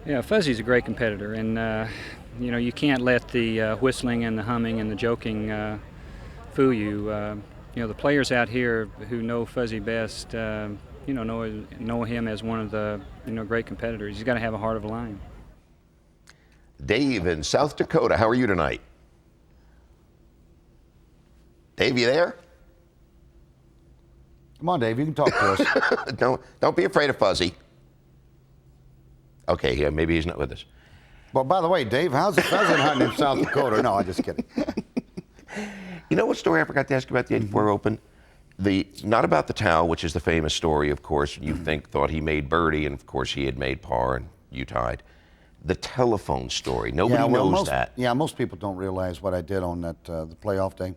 Yeah, Fuzzy's a great competitor, and you know, you can't let the whistling and the humming and the joking fool you. You know, the players out here who know Fuzzy best, you know him as one of the great competitors. He's got to have a heart of a lion. Dave in South Dakota, how are you tonight? Dave, you there? Come on, Dave, you can talk to us. Don't be afraid of Fuzzy. Okay, yeah, maybe he's not with us. Well, by the way, Dave, how's the pheasant hunting in South Dakota? No, I'm just kidding. You know what story I forgot to ask you about the 84 Open? Not about the towel, which is the famous story, of course. You thought he made birdie, and of course he had made par, and you tied. The telephone story. Nobody knows that. Yeah, most people don't realize what I did on that the playoff day,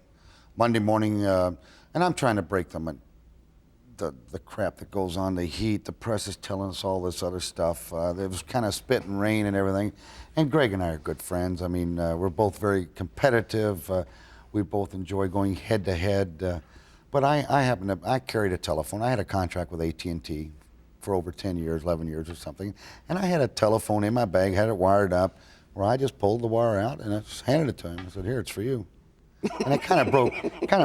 Monday morning, and I'm trying to break them. The crap that goes on, the heat, the press is telling us all this other stuff. There was kind of spit and rain and everything. And Greg and I are good friends. I mean, we're both very competitive. We both enjoy going head to head. But I carried a telephone. I had a contract with AT&T for over 10 years, 11 years or something. And I had a telephone in my bag, had it wired up, where I just pulled the wire out and I just handed it to him. I said, "Here, it's for you." And it kind of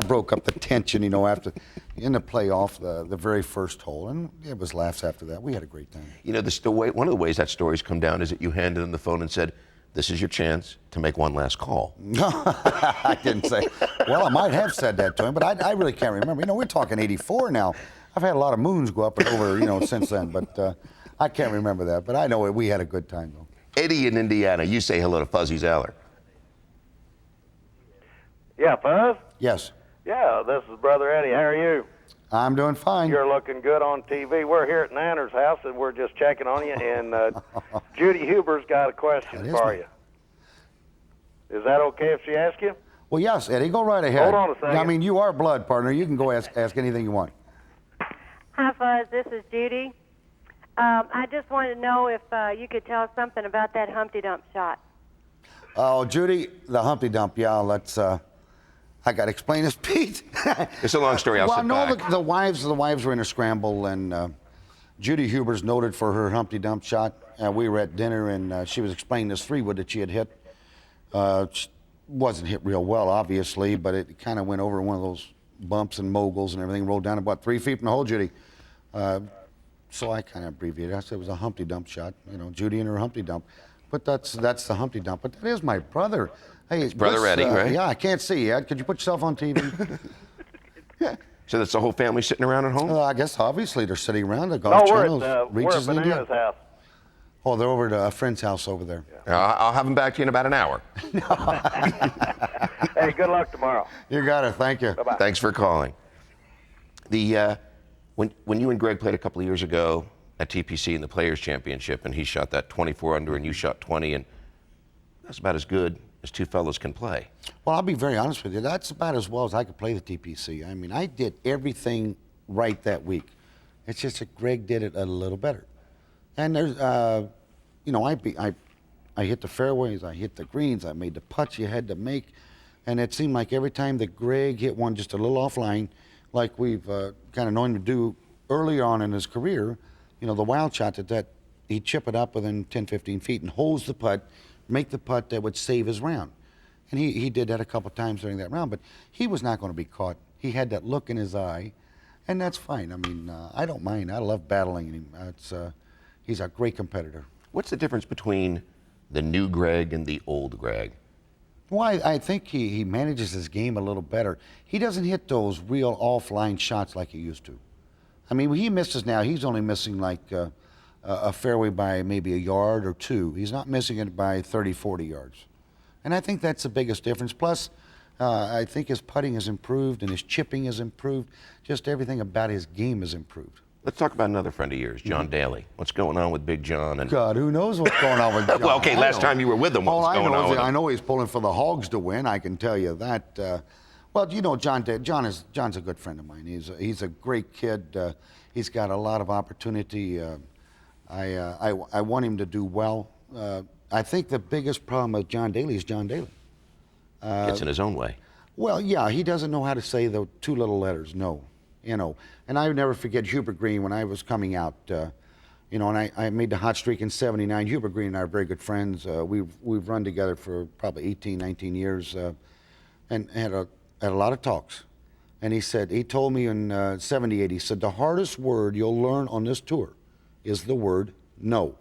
broke up the tension, you know, after in the playoff, the very first hole, and it was laughs after that. We had a great time. You know, one of the ways that story's come down is that you handed him the phone and said, "This is your chance to make one last call." No, I didn't say. Well, I might have said that to him, but I really can't remember. You know, we're talking '84 now. I've had a lot of moons go up and over, you know, since then, but I can't remember that. But I know we had a good time though. Eddie in Indiana, you say hello to Fuzzy Zoeller. Yeah, Fuzz? Yes. Yeah, this is Brother Eddie. How are you? I'm doing fine. You're looking good on TV. We're here at Nanner's house, and we're just checking on you. And Judy Huber's got a question for you. Is that okay if she asks you? Well, yes, Eddie, go right ahead. Hold on a second. I mean, you are blood, partner. You can go ask anything you want. Hi, Fuzz. This is Judy. I just wanted to know if you could tell us something about that Humpty Dump shot. Oh, Judy, the Humpty Dump. Yeah, let's. I got to explain this, Pete. It's a long story. I'll sit back. The wives were in a scramble, and Judy Huber's noted for her Humpty Dump shot. We were at dinner, and she was explaining this 3-wood that she had hit. Wasn't hit real well, obviously, but it kind of went over one of those bumps and moguls and everything, rolled down about 3 feet from the hole, Judy. So I kind of abbreviated. I said it was a Humpty Dump shot, you know, Judy and her Humpty Dump. But that's the Humpty Dump. But that is my brother. Hey, Brother Eddie, right? Yeah, I can't see you. Could you put yourself on TV? Yeah. So that's the whole family sitting around at home? I guess obviously they're sitting around. The golf channel reaches we're at Banana's house. Oh, they're over to a friend's house over there. Yeah. I'll have them back to you in about an hour. Hey, good luck tomorrow. You got it. Thank you. Bye-bye. Thanks for calling. When you and Greg played a couple of years ago at TPC in the Players Championship, and he shot that 24 under and you shot 20, and that's about as good as two fellows can play. Well, I'll be very honest with you. That's about as well as I could play the TPC. I mean, I did everything right that week. It's just that Greg did it a little better. And there's, you know, I hit the fairways, I hit the greens, I made the putts you had to make, and it seemed like every time that Greg hit one just a little offline, like we've kind of known him to do earlier on in his career, you know, the wild shot that he'd chip it up within 10, 15 feet and hose the putt, make the putt that would save his round. And he did that a couple of times during that round, but he was not going to be caught. He had that look in his eye, and that's fine. I mean, I don't mind. I love battling him. He's a great competitor. What's the difference between the new Greg and the old Greg? Well, I think he manages his game a little better. He doesn't hit those real offline shots like he used to. I mean, when he misses now, he's only missing like a fairway by maybe a yard or two. He's not missing it by 30, 40 yards. And I think that's the biggest difference. Plus, I think his putting has improved and his chipping has improved. Just everything about his game has improved. Let's talk about another friend of yours, John Daly. What's going on with Big John? And God, who knows what's going on with John? Well, okay, last time you were with him, what was going on with him? I know he's pulling for the Hogs to win. I can tell you that. Well, you know, John's a good friend of mine. He's a great kid. He's got a lot of opportunity. I want him to do well. I think the biggest problem with John Daly is John Daly. Gets in his own way. Well, yeah, he doesn't know how to say the two little letters, no. You know, and I never forget Hubert Green when I was coming out. You know, and I made the hot streak in '79. Hubert Green and I are very good friends. We've run together for probably 18, 19 years, and had a lot of talks. And he told me in '78, he said, the hardest word you'll learn on this tour is the word no.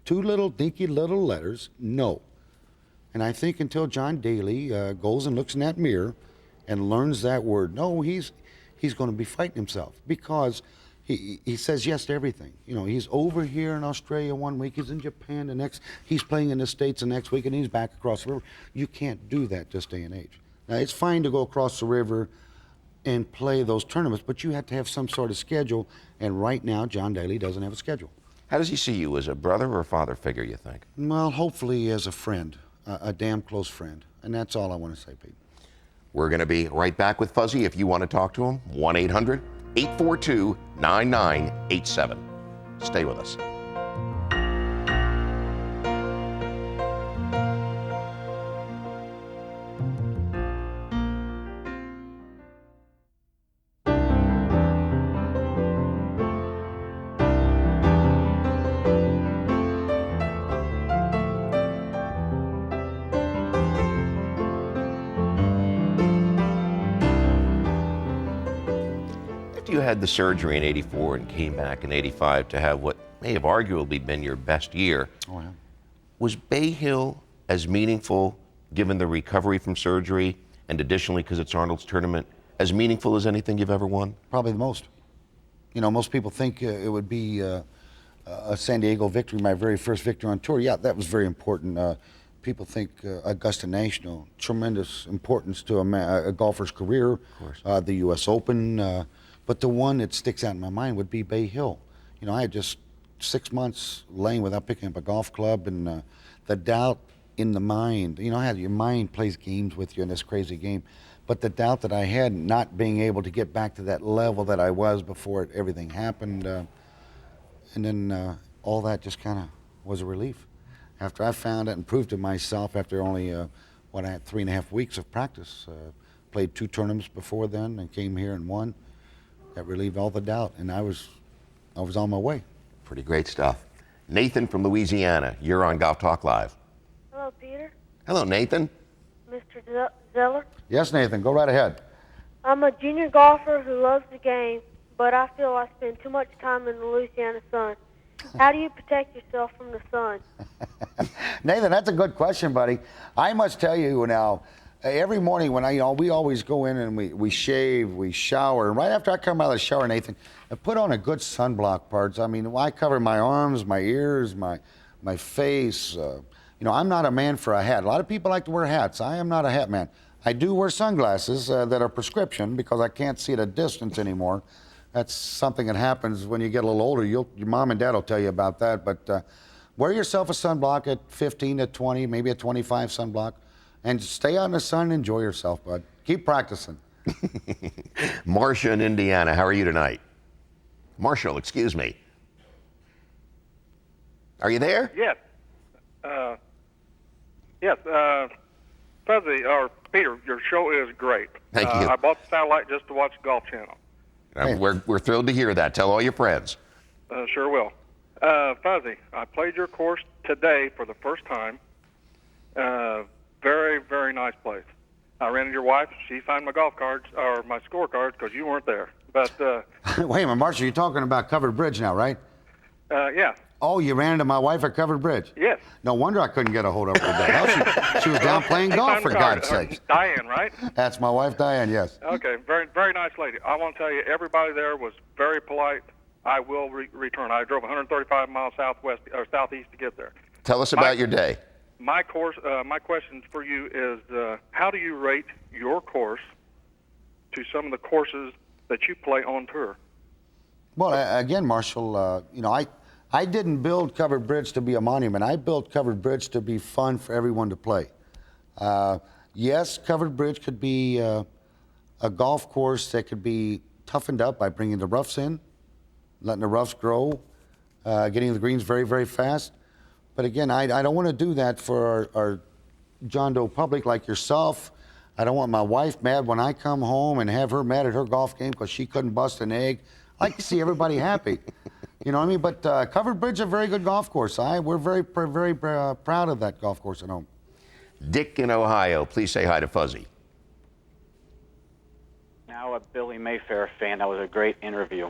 2 little dinky little letters, no. And I think until John Daly goes and looks in that mirror and learns that word no, he's going to be fighting himself, because he says yes to everything. You know, he's over here in Australia one week, he's in Japan the next, he's playing in the States the next week, and he's back across the river. You can't do that this day and age. Now, it's fine to go across the river and play those tournaments, but you have to have some sort of schedule, and right now, John Daly doesn't have a schedule. How does he see you, as a brother or a father figure, you think? Well, hopefully as a friend, a damn close friend, and that's all I want to say, Pete. We're going to be right back with Fuzzy. If you want to talk to him, 1-800-842-9987. Stay with us. You had the surgery in '84 and came back in '85 to have what may have arguably been your best year. Oh, yeah. Was Bay Hill as meaningful, given the recovery from surgery, and additionally because it's Arnold's tournament, as meaningful as anything you've ever won? Probably the most. You know, most people think it would be a San Diego victory, my very first victory on tour. Yeah, that was very important. People think Augusta National, tremendous importance to a golfer's career. Of course. The U.S. Open. But the one that sticks out in my mind would be Bay Hill. You know, I had just 6 months laying without picking up a golf club, and the doubt in the mind, you know how your mind plays games with you in this crazy game, but the doubt that I had not being able to get back to that level that I was before everything happened, and then all that just kind of was a relief. After I found it and proved to myself after only, I had 3.5 weeks of practice, played 2 tournaments before then and came here and won. That relieved all the doubt, and I was on my way. Pretty great stuff. Nathan from Louisiana, you're on Golf Talk Live. Hello, Peter. Hello, Nathan. Mr. Zoeller. Yes, Nathan, go right ahead. I'm a junior golfer who loves the game, but I feel I spend too much time in the Louisiana sun. How do you protect yourself from the sun? Nathan, that's a good question, buddy. I must tell you now, every morning when we always go in and we shave, we shower, and right after I come out of the shower, Nathan, I put on a good sunblock parts. I mean, I cover my arms, my ears, my face. You know, I'm not a man for a hat. A lot of people like to wear hats. I am not a hat man. I do wear sunglasses that are prescription because I can't see at a distance anymore. That's something that happens when you get a little older. Your mom and dad will tell you about that. But wear yourself a sunblock at 15 to 20, maybe a 25 sunblock. And stay out in the sun and enjoy yourself, bud. Keep practicing. Marcia in Indiana, how are you tonight? Marshall, excuse me. Are you there? Yes. Yes. Fuzzy, or Peter, your show is great. Thank you. I bought the satellite just to watch the Golf Channel. Hey. We're thrilled to hear that. Tell all your friends. Sure will. Fuzzy, I played your course today for the first time. Very, very nice place. I ran into your wife. She signed my golf cards, or my scorecards, because you weren't there. But Wait a minute, Marshall, you're talking about Covered Bridge now, right? yeah. Oh, you ran into my wife at Covered Bridge? Yes. No wonder I couldn't get a hold of her today. Hell, she was down playing She golf, signed for the card. God's sakes. Diane, right? That's my wife, Diane, yes. Okay, very, very nice lady. I want to tell you, everybody there was very polite. I will return. I drove 135 miles southeast to get there. Tell us about your day. My question for you is, how do you rate your course to some of the courses that you play on tour? Well, again, Marshall, you know, I didn't build Covered Bridge to be a monument. I built Covered Bridge to be fun for everyone to play. Yes, Covered Bridge could be a golf course that could be toughened up by bringing the roughs in, letting the roughs grow, getting the greens very, very fast. But again, I don't want to do that for our John Doe public like yourself. I don't want my wife mad when I come home and have her mad at her golf game because she couldn't bust an egg. I like to see everybody happy. You know what I mean? But Covered Bridge is a very good golf course. We're very proud of that golf course at home. Dick in Ohio, please say hi to Fuzzy. Now a Billy Mayfair fan. That was a great interview.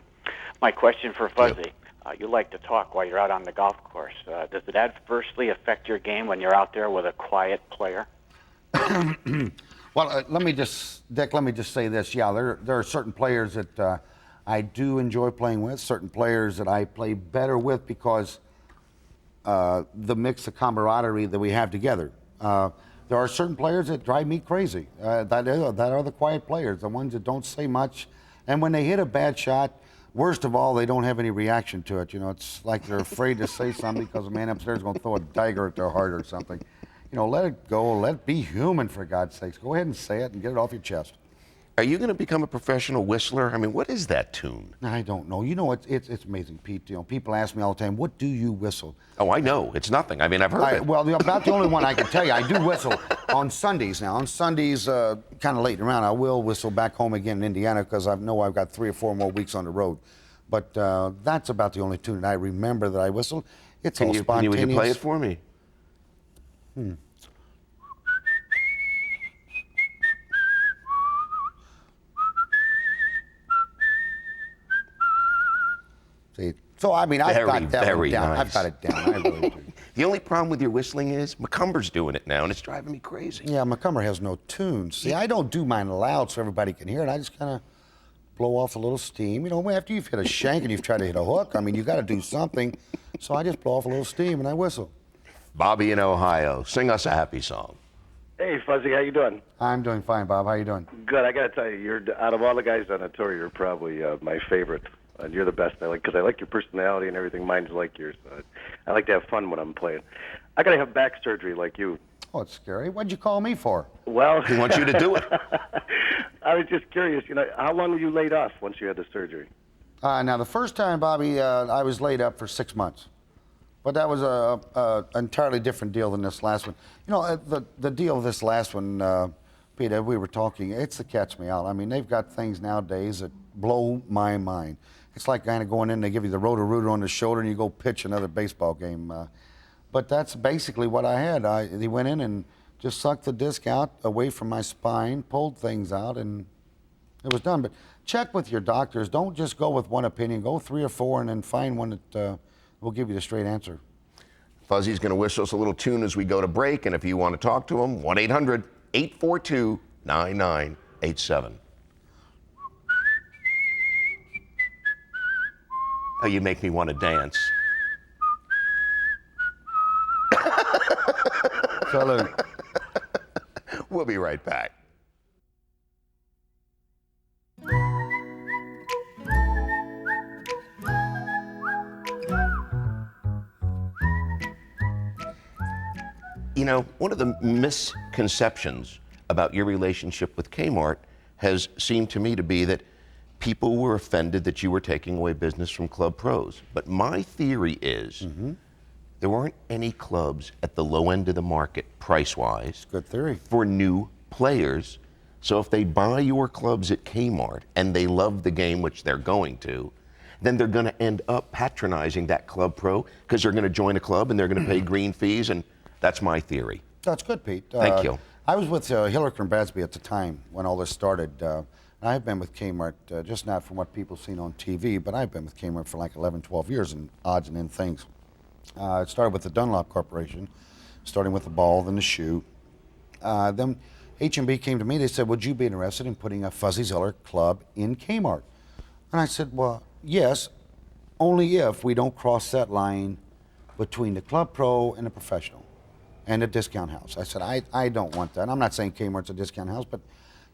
My question for Fuzzy. You like to talk while you're out on the golf course. Does it adversely affect your game when you're out there with a quiet player? Well, Dick, let me just say this. Yeah, there are certain players that I do enjoy playing with, certain players that I play better with because the mix of camaraderie that we have together. There are certain players that drive me crazy. That are the quiet players, the ones that don't say much. And when they hit a bad shot, worst of all, they don't have any reaction to it. You know, it's like they're afraid to say something because the man upstairs is going to throw a dagger at their heart or something. You know, let it go. Let it be human, for God's sakes. Go ahead and say it and get it off your chest. Are you going to become a professional whistler? I mean, what is that tune? I don't know. You know, it's amazing, Pete. You know, people ask me all the time, what do you whistle? Oh, I know. It's nothing. I mean, I've heard it. Well, about the only one I can tell you. I do whistle on Sundays now. On Sundays, kind of late around, I will whistle back home again in Indiana because I know I've got 3 or 4 more weeks on the road. But that's about the only tune that I remember that I whistle. It's all spontaneous. Can you play it for me? See, so I mean, I've got that one down. Nice. I've got it down. I really do. The only problem with your whistling is McCumber's doing it now, and it's driving me crazy. Yeah, McCumber has no tunes. See, I don't do mine loud so everybody can hear it. I just kind of blow off a little steam. You know, after you've hit a shank and you've tried to hit a hook, I mean, you got to do something. So I just blow off a little steam and I whistle. Bobby in Ohio, sing us a happy song. Hey, Fuzzy, how you doing? I'm doing fine, Bob. How you doing? Good. I got to tell you, you're out of all the guys on the tour, you're probably my favorite. And you're the best. Because I like your personality and everything. Mine's like yours. I like to have fun when I'm playing. I got to have back surgery like you. Oh, it's scary. What'd you call me for? Well, He wants you to do it. I was just curious. You know, how long were you laid off once you had the surgery? Now, the first time, Bobby, I was laid up for 6 months. But that was an entirely different deal than this last one. You know, the deal of this last one, Peter, we were talking, it's the catch me out. I mean, they've got things nowadays that blow my mind. It's like kind of going in, they give you the roto-rooter on the shoulder and you go pitch another baseball game. But that's basically what I had. He went in and just sucked the disc out away from my spine, pulled things out, and it was done. But check with your doctors. Don't just go with one opinion. Go 3 or 4 and then find one that will give you the straight answer. Fuzzy's going to whistle us a little tune as we go to break, and if you want to talk to him, 1-800-842-9987. Oh, you make me want to dance. Salute. We'll be right back. You know, one of the misconceptions about your relationship with Kmart has seemed to me to be that people were offended that you were taking away business from club pros. But my theory is there weren't any clubs at the low end of the market, price-wise, Good theory. for new players. So if they buy your clubs at Kmart and they love the game, which they're going to, then they're going to end up patronizing that club pro because they're going to join a club and they're going to pay green fees, and that's my theory. That's good, Pete. Thank you. I was with Hilliker and Badsby at the time when all this started. I've been with Kmart, just not from what people seen on TV, but I've been with Kmart for like 11, 12 years and odds and ends things. It started with the Dunlop Corporation, starting with the ball, then the shoe. Then H&B came to me. They said, would you be interested in putting a Fuzzy Zoeller club in Kmart? And I said, well, yes, only if we don't cross that line between the club pro and the professional and the discount house. I said, I don't want that. I'm not saying Kmart's a discount house, but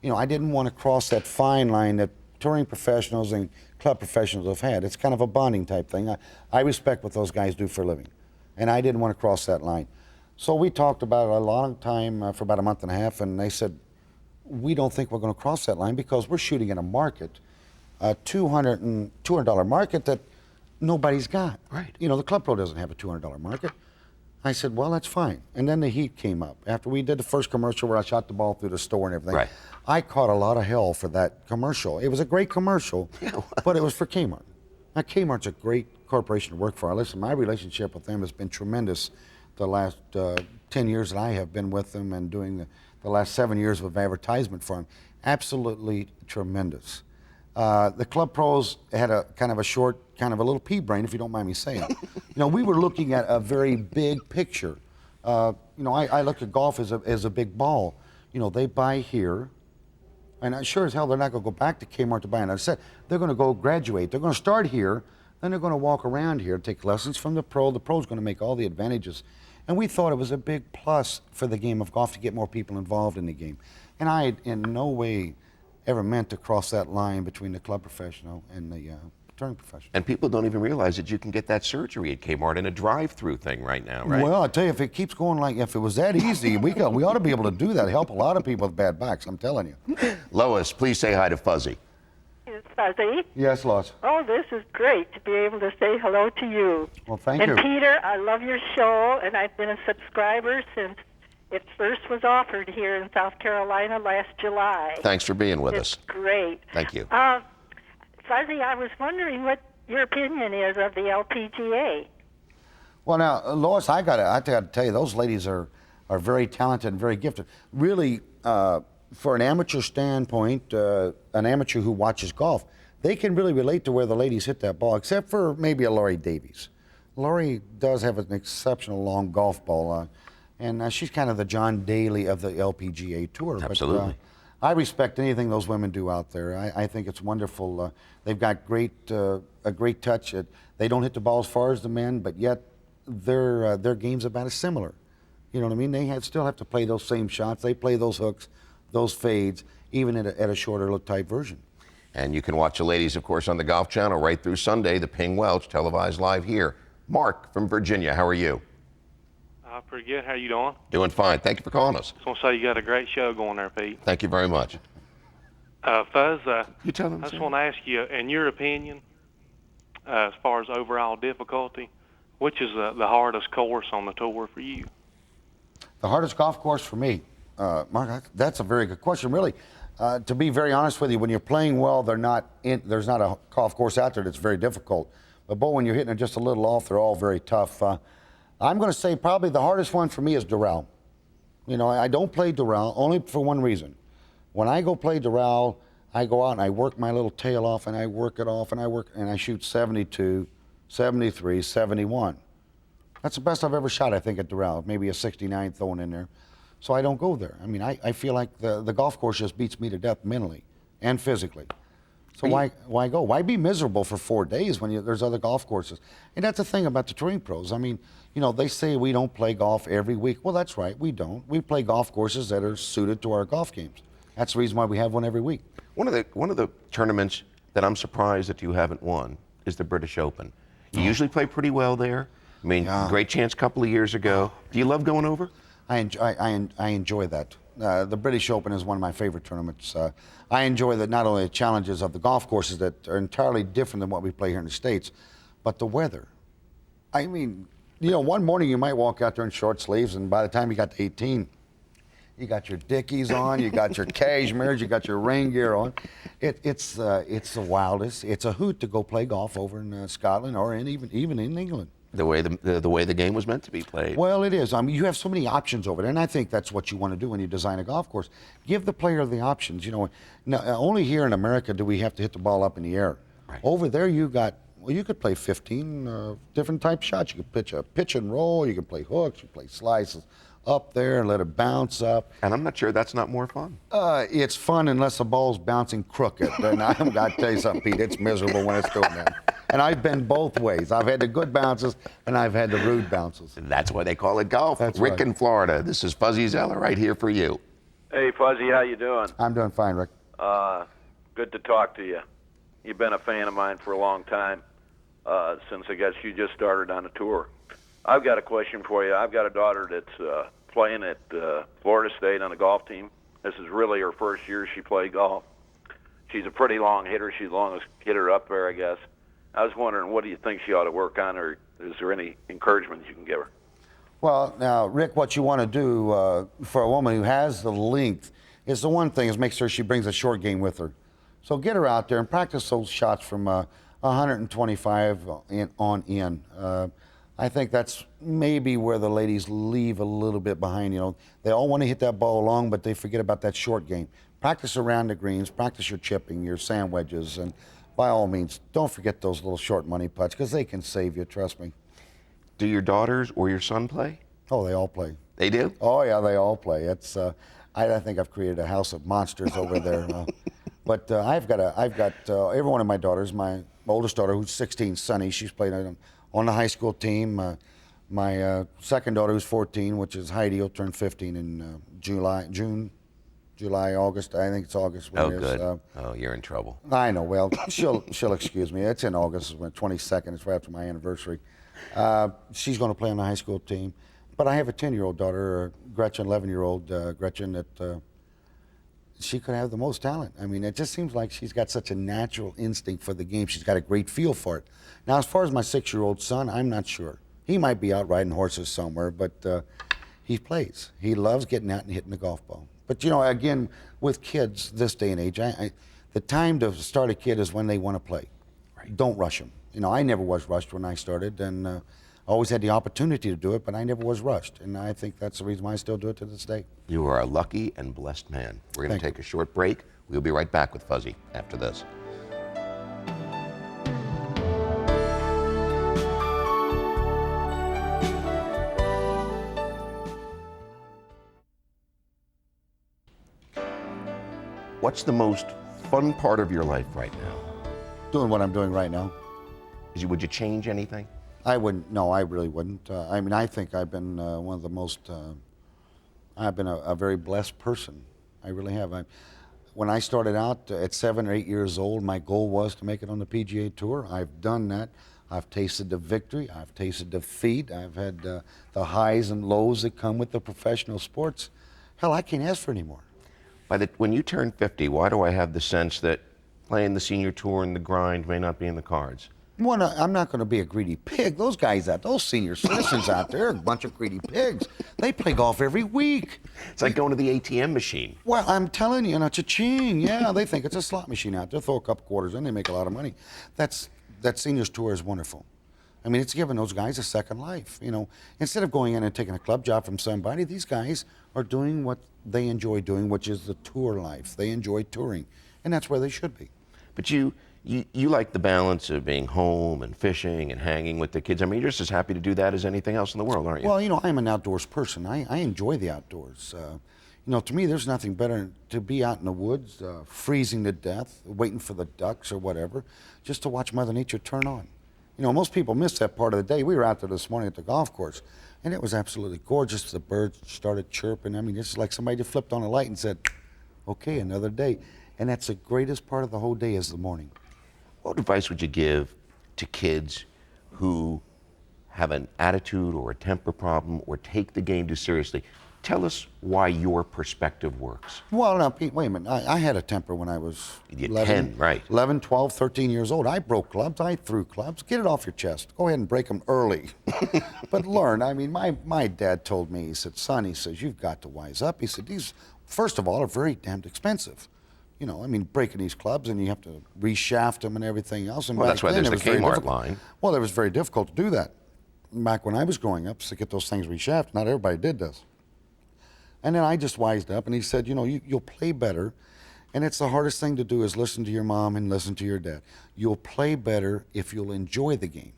you know, I didn't want to cross that fine line that touring professionals and club professionals have had. It's kind of a bonding type thing. I respect what those guys do for a living, and I didn't want to cross that line. So we talked about it a long time, for about a month and a half, and they said, we don't think we're going to cross that line because we're shooting in a market, a $200 market that nobody's got. Right. You know, the club pro doesn't have a $200 market. I said, well, that's fine. And then the heat came up. After we did the first commercial where I shot the ball through the store and everything, Right. I caught a lot of hell for that commercial. It was a great commercial, but it was for Kmart. Now, Kmart's a great corporation to work for. Listen, my relationship with them has been tremendous the last 10 years that I have been with them and doing the last 7 years of advertisement for them. Absolutely tremendous. The club pros had a kind of a short, kind of a little pea brain, if you don't mind me saying. We were looking at a very big picture. I look at golf as a big ball. They buy here, and sure as hell they're not going to go back to Kmart to buy another set. They're going to go graduate. They're going to start here, then they're going to walk around here, take lessons from the pro. The pro's going to make all the advantages. And we thought it was a big plus for the game of golf to get more people involved in the game. And I, in no way, ever meant to cross that line between the club professional and the touring professional. And people don't even realize that you can get that surgery at Kmart in a drive-through thing right now, right? Well, I tell you, if it keeps going like, if it was that easy, we ought to be able to do that. Help a lot of people with bad backs, I'm telling you. Lois, please say hi to Fuzzy. It's Fuzzy. Yes, Lois. Oh, this is great to be able to say hello to you. Well, thank you. And Peter, I love your show, and I've been a subscriber since it first was offered here in South Carolina last July. Thanks for being with It's us. great. Thank you. Fuzzy, I was wondering what your opinion is of the LPGA. Well, now, Lois, I got to tell you, those ladies are very talented and very gifted. Really, for an amateur standpoint, an amateur who watches golf, they can really relate to where the ladies hit that ball, except for maybe a Laurie Davies. Laurie does have an exceptional long golf ball, and she's kind of the John Daly of the LPGA Tour. Absolutely. But, I respect anything those women do out there. I think it's wonderful. They've got a great touch. They don't hit the ball as far as the men, but yet their game's about as similar. You know what I mean? They still have to play those same shots. They play those hooks, those fades, even at a shorter type version. And you can watch the ladies, of course, on the Golf Channel right through Sunday, the Ping Welch, televised live here. Mark from Virginia, how are you? Pretty good. How you doing? Doing fine. Thank you for calling us. Just want to say you got a great show going there, Pete. Thank you very much. Fuzz, You tell them. I just want to ask you, in your opinion, as far as overall difficulty, which is the hardest course on the tour for you? The hardest golf course for me, Mark, that's a very good question. Really, to be very honest with you, when you're playing well, there's not a golf course out there that's very difficult. But boy, when you're hitting it just a little off, they're all very tough. I'm going to say probably the hardest one for me is Doral. I don't play Doral only for one reason. When I go play Doral, I go out and I work my little tail off and I work it off and I shoot 72, 73, 71. That's the best I've ever shot, I think, at Doral. Maybe a 69 thrown in there. So I don't go there. I mean, I feel like the golf course just beats me to death mentally and physically. So why go? Why be miserable for 4 days when there's other golf courses? And that's the thing about the touring pros. I mean, they say we don't play golf every week. Well, that's right, we don't. We play golf courses that are suited to our golf games. That's the reason why we have one every week. One of the tournaments that I'm surprised that you haven't won is the British Open. You usually play pretty well there. I mean, great chance a couple of years ago. Do you love going over? I enjoy that. The British Open is one of my favorite tournaments. I enjoy not only the challenges of the golf courses that are entirely different than what we play here in the States, but the weather. I mean, one morning you might walk out there in short sleeves, and by the time you got to 18, you got your Dickies on, you got your cashmeres, you got your rain gear on. It's the wildest. It's a hoot to go play golf over in Scotland or even in England. The way the game was meant to be played. Well, it is. I mean, you have so many options over there, and I think that's what you want to do when you design a golf course. Give the player the options. Now, only here in America do we have to hit the ball up in the air. Right. Over there, you could play 15 different type shots. You could pitch and roll. You could play hooks. You play slices up there and let it bounce up. And I'm not sure that's not more fun. It's fun unless the ball's bouncing crooked. And I've got to tell you something, Pete. It's miserable when it's doing that. And I've been both ways. I've had the good bounces, and I've had the rude bounces. And that's why they call it golf. That's Rick right. in Florida. This is Fuzzy Zoeller right here for you. Hey, Fuzzy, how you doing? I'm doing fine, Rick. Good to talk to you. You've been a fan of mine for a long time, since I guess you just started on the tour. I've got a question for you. I've got a daughter that's playing at Florida State on the golf team. This is really her first year she played golf. She's a pretty long hitter. She's the longest hitter up there, I guess. I was wondering, what do you think she ought to work on, or is there any encouragement you can give her? Well, now, Rick, what you want to do for a woman who has the length is the one thing is make sure she brings a short game with her. So get her out there and practice those shots from 125 on in. I think that's maybe where the ladies leave a little bit behind. You know, they all want to hit that ball long, but they forget about that short game. Practice around the greens, practice your chipping, your sand wedges, and by all means, don't forget those little short money putts because they can save you, trust me. Do your daughters or your son play? Oh, they all play. They do? Oh, yeah, they all play. It's, I think I've created a house of monsters over there. But I've got every one of my daughters. My oldest daughter, who's 16, Sunny, she's played on the high school team. My second daughter, who's 14, which is Heidi, will turn 15 in July, August. I think it's August. Oh, good. Oh, you're in trouble. I know. Well, she'll excuse me. It's in August. It's 22nd. It's right after my anniversary. She's going to play on the high school team. But I have a 10-year-old daughter, Gretchen, 11-year-old Gretchen, that she could have the most talent. I mean, it just seems like she's got such a natural instinct for the game. She's got a great feel for it. Now, as far as my 6-year-old son, I'm not sure. He might be out riding horses somewhere, but he plays. He loves getting out and hitting the golf ball. But, you know, again, with kids this day and age, the time to start a kid is when they want to play. Right. Don't rush them. You know, I never was rushed when I started, and I always had the opportunity to do it, but I never was rushed. And I think that's the reason why I still do it to this day. You are a lucky and blessed man. We're going to take a short break. We'll be right back with Fuzzy after this. What's the most fun part of your life right now? Doing what I'm doing right now. Would you change anything? I wouldn't. No, I really wouldn't. I mean, I think I've been one of the most. I've been a very blessed person. I really have. When I started out at 7 or 8 years old, my goal was to make it on the PGA Tour. I've done that. I've tasted the victory. I've tasted defeat. I've had the highs and lows that come with the professional sports. Hell, I can't ask for any more. When you turn 50, why do I have the sense that playing the senior tour and the grind may not be in the cards? Well, no, I'm not going to be a greedy pig. Those guys those senior citizens out there are a bunch of greedy pigs. They play golf every week. It's like going to the ATM machine. Well, I'm telling you, not cha-ching. Yeah, they think it's a slot machine out there. Throw a couple quarters in, they make a lot of money. That seniors tour is wonderful. I mean, it's given those guys a second life. You know, instead of going in and taking a club job from somebody, these guys are doing what they enjoy doing, which is the tour life. They enjoy touring, and that's where they should be. But you like the balance of being home and fishing and hanging with the kids. I mean, you're just as happy to do that as anything else in the world, aren't you? Well, you know, I'm an outdoors person. I enjoy the outdoors. You know, to me, there's nothing better to be out in the woods, freezing to death, waiting for the ducks or whatever, just to watch Mother Nature turn on. You know, most people miss that part of the day. We were out there this morning at the golf course, and it was absolutely gorgeous. The birds started chirping. I mean, it's like somebody just flipped on a light and said, okay, another day. And that's the greatest part of the whole day is the morning. What advice would you give to kids who have an attitude or a temper problem or take the game too seriously? Tell us why your perspective works. Well, now, Pete, wait a minute. I had a temper when I was 11, 12, 13 years old. I broke clubs. I threw clubs. Get it off your chest. Go ahead and break them early. But learn. I mean, my dad told me, he said, son, he says, you've got to wise up. He said, these, first of all, are very damned expensive. You know, I mean, breaking these clubs and you have to reshaft them and everything else. And well, that's why there's the Kmart line. Well, it was very difficult to do that. Back when I was growing up, to get those things reshafted, not everybody did this. And then I just wised up, and he said, you know, you'll play better, and it's the hardest thing to do is listen to your mom and listen to your dad. You'll play better if you'll enjoy the game.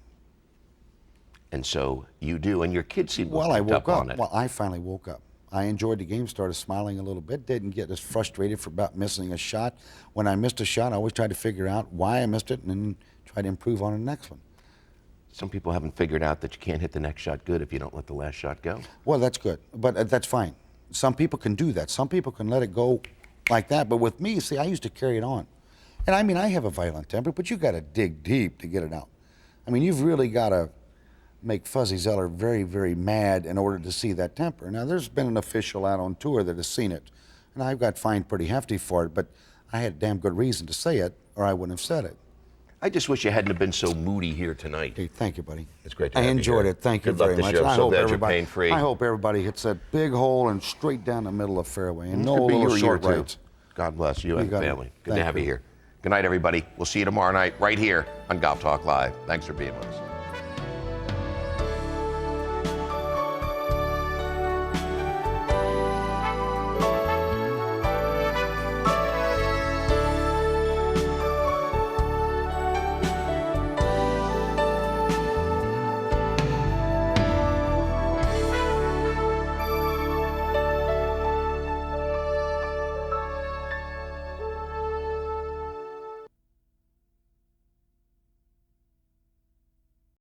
And so you do, and your kids seem to Well, I woke on up. it. Well, I finally woke up. I enjoyed the game, started smiling a little bit, didn't get as frustrated for about missing a shot. When I missed a shot, I always tried to figure out why I missed it and then try to improve on the next one. Some people haven't figured out that you can't hit the next shot good if you don't let the last shot go. Well, that's good, but that's fine. Some people can do that. Some people can let it go like that. But with me, see, I used to carry it on. And I mean, I have a violent temper, but you got to dig deep to get it out. I mean, you've really got to make Fuzzy Zoeller very, very mad in order to see that temper. Now, there's been an official out on tour that has seen it, and I've got fined pretty hefty for it, but I had a damn good reason to say it, or I wouldn't have said it. I just wish you hadn't have been so moody here tonight. Hey, thank you, buddy. It's great to have you here. I enjoyed it. Thank you Good luck very this much. year. I'm I so hope glad you're everybody, pain-free. I hope everybody hits that big hole and straight down the middle of the fairway, and This no could be little your short year, too. rights. God bless you and the family. Good to have you here. Good night, everybody. We'll see you tomorrow night right here on Golf Talk Live. Thanks for being with us.